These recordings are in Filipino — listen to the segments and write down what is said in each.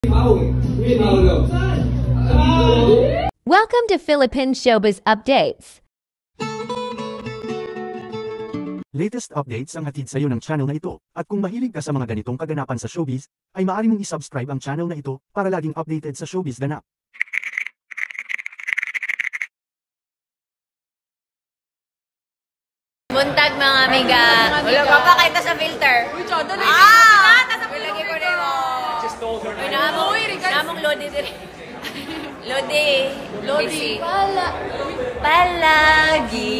Welcome to Philippine Showbiz Updates. Latest updates ang hatid sa iyo ng channel na ito. At kung mahilig ka sa mga ganitong kaganapan sa showbiz, ay maaari mong isubscribe ang channel na ito para laging updated sa showbiz ganap. Buntag mga amiga. Wala pa pa kita sa filter. Uy, Chodo na Lagi ko rin mo. Uy, namong Lodi din. Lodi. Palagi.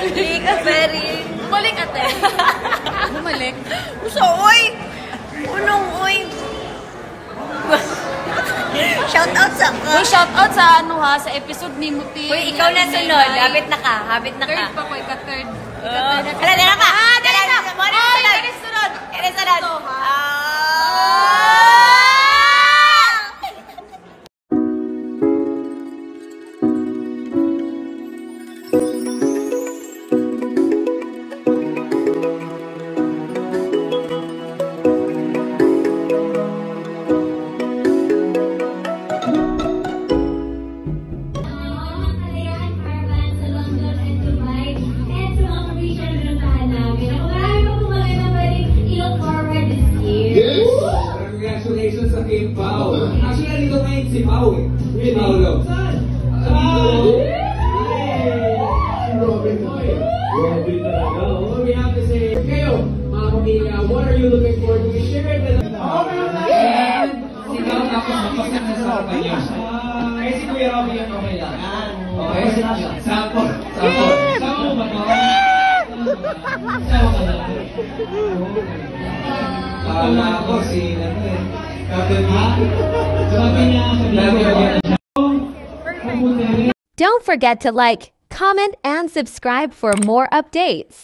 Hindi ka pa rin. Bumalik ate. Bumalik. Uso, uy! Unong, uy! Shout out sa ka. Uy, shout out sa ano ha, sa episode ni Muti. Uy, ikaw na sunod. Habit na ka. Third pa ko, ika-third. Dala pa! Dala na! Sunod! Sunod! Congratulations sa King Pao. Actually, nandito ngayon si Pao eh. Really? Paolo. Robin talaga. What we have to say, kayo, mga pamilya, what are you looking forward to? Share it with us. Sigaw tapos mapasok na sa kanya. Kaya si Kuya Robin yung okay lang. Okay? Sampo. Sampo ba ito? Sampo ka lang. Kala ko si Don't forget to like, comment, and subscribe for more updates.